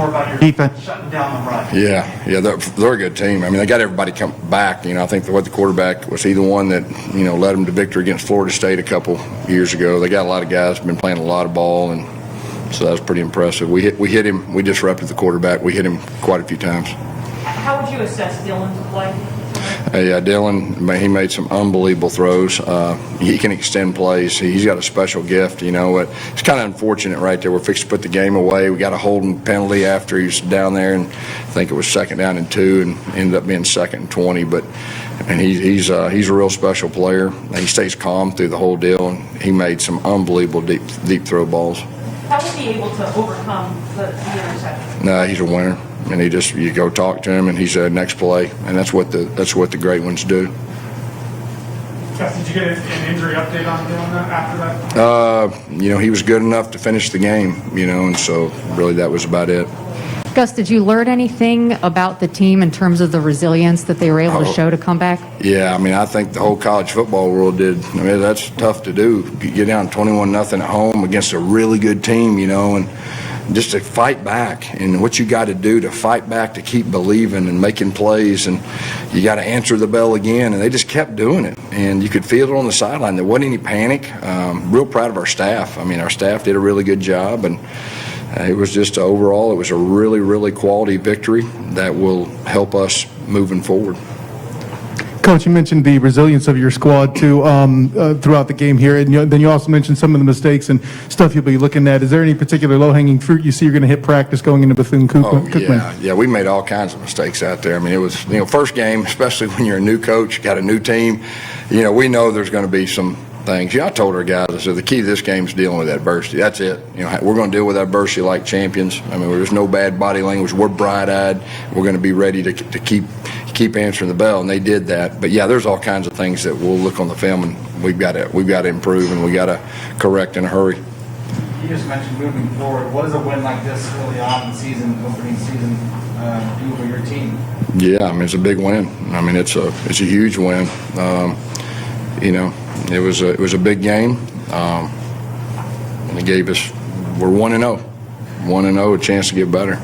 more about your defense shutting down the run. Yeah, they're a good team. I mean, they got everybody come back. I think the quarterback was he the one that led them to victory against Florida State a couple years ago. They got a lot of guys been playing a lot of ball, and so that was pretty impressive. We hit him. We disrupted the quarterback. We hit him quite a few times. How would you assess Dylan's play? Dylan, he made some unbelievable throws. He can extend plays. He's got a special gift. It's kind of unfortunate right there. We're fixed to put the game away. We got a holding penalty after he was down there, and I think it was 2nd down and 2, and ended up being 2nd and 20. He's a real special player. He stays calm through the whole deal, and he made some unbelievable deep throw balls. How was he able to overcome the interception? No, he's a winner. And you go talk to him, and he's next play, and that's what the great ones do. Gus, did you get an injury update on Dylan after that? He was good enough to finish the game, and so really that was about it. Gus, did you learn anything about the team in terms of the resilience that they were able to show to come back? Yeah, I think the whole college football world did. That's tough to do. You get down 21-0 at home against a really good team, and just to fight back, and what you got to do to fight back, to keep believing and making plays, and you got to answer the bell again, and they just kept doing it, and you could feel it on the sideline. There wasn't any panic. Real proud of our staff. Our staff did a really good job, and it was just overall, it was a really, really quality victory that will help us moving forward. Coach, you mentioned the resilience of your squad too throughout the game here, and then you also mentioned some of the mistakes and stuff you'll be looking at. Is there any particular low-hanging fruit you see you're going to hit practice going into Bethune-Cookman? Yeah, we made all kinds of mistakes out there. It was first game, especially when you're a new coach, got a new team. We know there's going to be some things. I told our guys, I said the key to this game is dealing with adversity. That's it. We're going to deal with adversity like champions. There's no bad body language. We're bright-eyed. We're going to be ready to keep answering the bell, and they did that. But yeah, there's all kinds of things that we'll look on the film, and we've got to improve, and we got to correct in a hurry. You just mentioned moving forward. What does a win like this early on in the season, opening season, do for your team? Yeah, it's a big win. It's a huge win. It was a big game, and it gave us. We're 1-0, a chance to get better.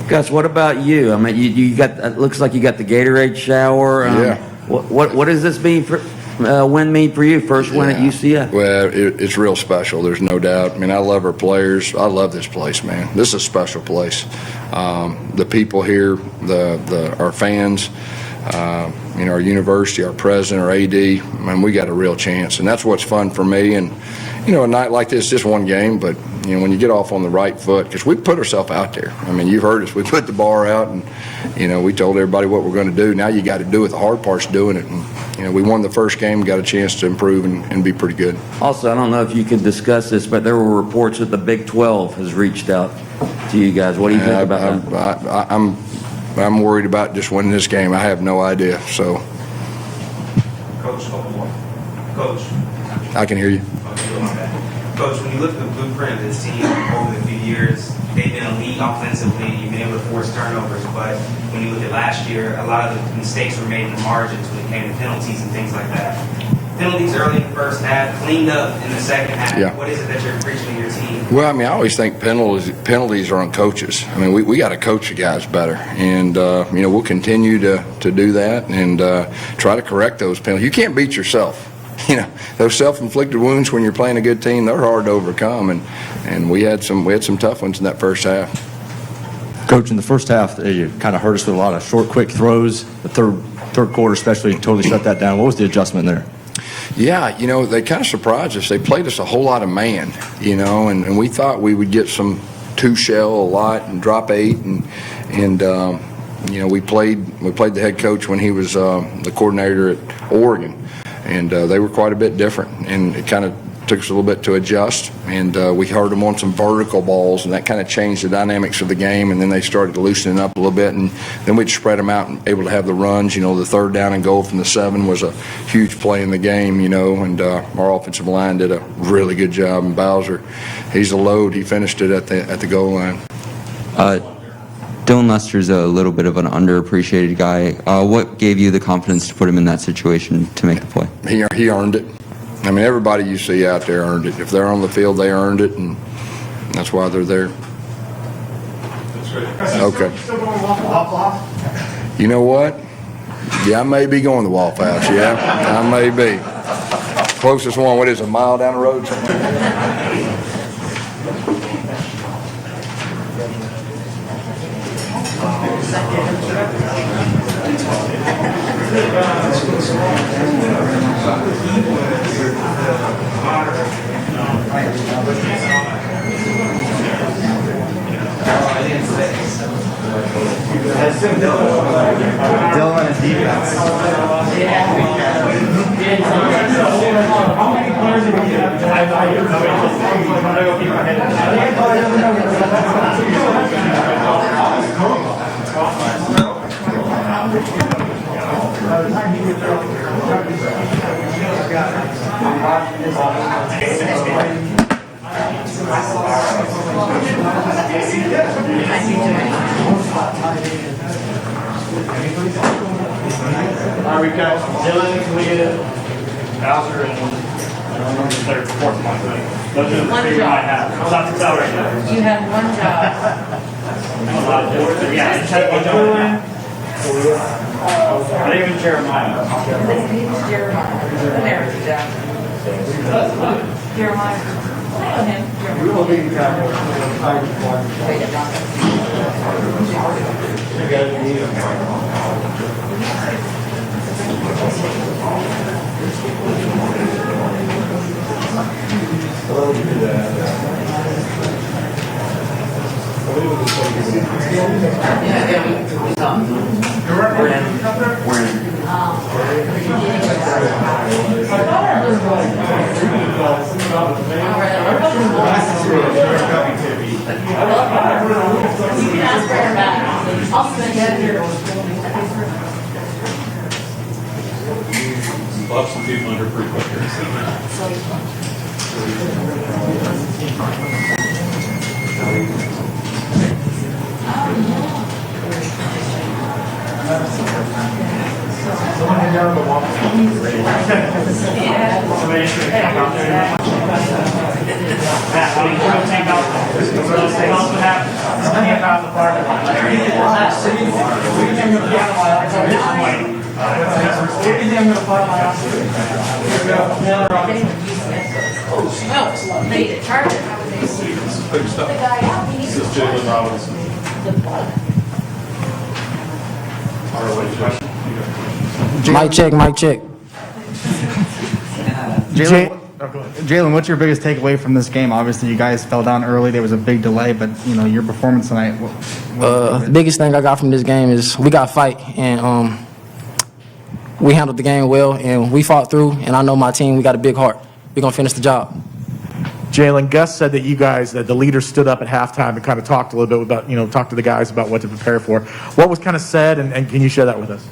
Gus, what about you? You got. It looks like you got the Gatorade shower. Yeah. What does this win mean for you? First win at UCF. Well, it's real special. There's no doubt. I love our players. I love this place, man. This is a special place. The people here, our fans, our university, our president, our AD. We got a real chance, and that's what's fun for me. And a night like this, just one game, but when you get off on the right foot, because we put ourselves out there. You've heard us. We put the bar out, and we told everybody what we're going to do. Now you got to do it. The hard part's doing it. And we won the first game, got a chance to improve and be pretty good. Also, I don't know if you could discuss this, but there were reports that the Big 12 has reached out to you guys. What do you think about that? I'm worried about just winning this game. I have no idea. So, Coach. I can hear you. Coach, when you look at the blueprint of this team over the few years, they've been elite offensively. You've been able to force turnovers, but when you look at last year, a lot of the mistakes were made in the margins when it came to penalties and things like that. Penalties early in the first half, cleaned up in the second half. Yeah. What is it that you're preaching to your team? Well, I always think penalties are on coaches. We got to coach the guys better, and we'll continue to do that and try to correct those penalties. You can't beat yourself. Those self-inflicted wounds when you're playing a good team, they're hard to overcome, and we had some tough ones in that first half. Coach, in the first half, you kind of hurt us with a lot of short, quick throws. The third quarter especially totally shut that down. What was the adjustment there? Yeah, they kind of surprised us. They played us a whole lot of man, and we thought we would get some two-shell a lot and drop 8, and we played the head coach when he was the coordinator at Oregon. And they were quite a bit different, and it kind of took us a little bit to adjust. And we heard them on some vertical balls, and that kind of changed the dynamics of the game. And then they started loosening up a little bit, and then we'd spread them out and able to have the runs. The third down and goal from the 7 was a huge play in the game. And our offensive line did a really good job. And Bowser, he's a load. He finished it at the goal line. Dylan Lester's a little bit of an underappreciated guy. What gave you the confidence to put him in that situation to make the play? He earned it. Everybody you see out there earned it. If they're on the field, they earned it, and that's why they're there. Okay. Still going Waffle House? You know what? Yeah, I may be going to Waffle House, yeah. I may be. Closest one, what is it, a mile down the road somewhere? Dylan and defense. How many players do we have? We've got Dylan, Leah, Bowser, and third, fourth one. Those are the three we might have. It's not to tell right now. You have one job. Yeah, and check one Dylan. Not even Jeremiah. Jeremiah. There's Jack. Jeremiah. Play on him. You can ask for her back. I'll send it here. We'll have some people under pretty quick here. Well, they charge it. Big stuff. This is Jaylen Robinson. Mic check, mic check. Jaylen, what's your biggest takeaway from this game? Obviously, you guys fell down early. There was a big delay, but your performance tonight. The biggest thing I got from this game is we got fight, and we handled the game well, and we fought through. And I know my team, we got a big heart. We're gonna finish the job. Jaylen, Gus said that that the leaders stood up at halftime and kind of talked a little bit about, talked to the guys about what to prepare for. What was kind of said, and can you share that with us?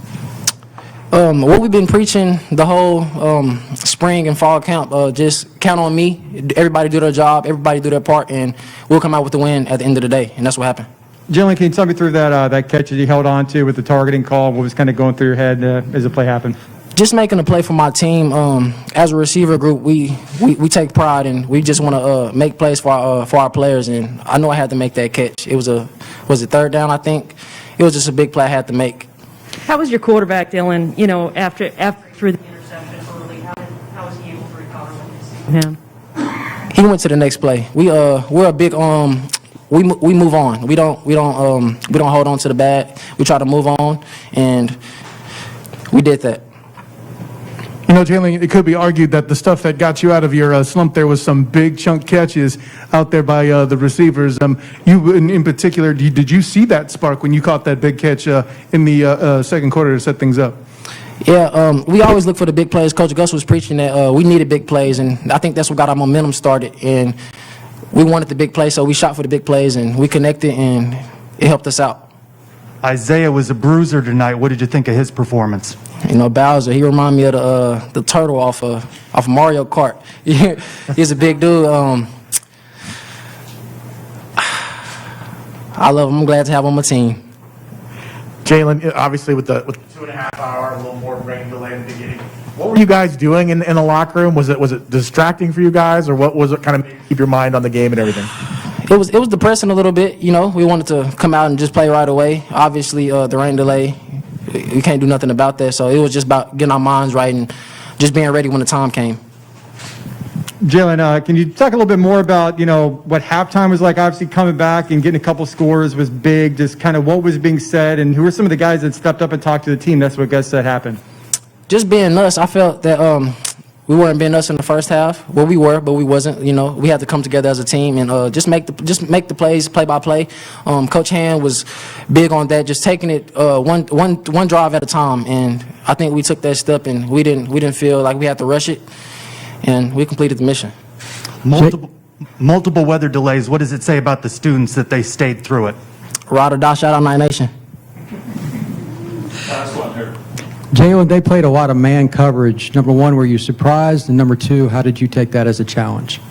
What we've been preaching the whole spring and fall camp, just count on me. Everybody do their job, everybody do their part, and we'll come out with the win at the end of the day, and that's what happened. Jaylen, can you talk me through that catch that you held on to with the targeting call? What was kind of going through your head as the play happened? Just making a play for my team. As a receiver group, we take pride, and we just want to make plays for our players. And I know I had to make that catch. It was it third down, I think. It was just a big play I had to make. How was your quarterback, Dylan? After through the interception early, how was he able to recover him? He went to the next play. We're a big we move on. We don't hold on to the bad. We try to move on, and we did that. Jaylen, it could be argued that the stuff that got you out of your slump there was some big chunk catches out there by the receivers. You, in particular, did you see that spark when you caught that big catch in the second quarter to set things up? Yeah, we always look for the big plays. Coach Gus was preaching that we needed big plays, and I think that's what got our momentum started. And we wanted the big plays, so we shot for the big plays, and we connected, and it helped us out. Isaiah was a bruiser tonight. What did you think of his performance? Bowser, he reminded me of the turtle off Mario Kart. He's a big dude. I love him. I'm glad to have him on my team. Jaylen, obviously with 2.5 hour, a little more rain delay in the beginning. What were you guys doing in the locker room? Was it distracting for you guys, or what was it kind of keep your mind on the game and everything? It was depressing a little bit. You know, we wanted to come out and just play right away. Obviously, the rain delay, we can't do nothing about that. So it was just about getting our minds right and just being ready when the time came. Jaylen, can you talk a little bit more about, what halftime was like? Obviously, coming back and getting a couple scores was big. Just kind of what was being said, and who were some of the guys that stepped up and talked to the team? That's what Gus said happened. Just being us, I felt that we weren't being us in the first half. Well, we were, but we wasn't. We had to come together as a team and just make the plays, play by play. Coach Hand was big on that, just taking it one drive at a time. And I think we took that step, and we didn't feel like we had to rush it. And we completed the mission. Multiple weather delays. What does it say about the students that they stayed through it? Ride or die, shout out Night Nation. Jaylen, they played a lot of man coverage. Number one, were you surprised? And number two, how did you take that as a challenge?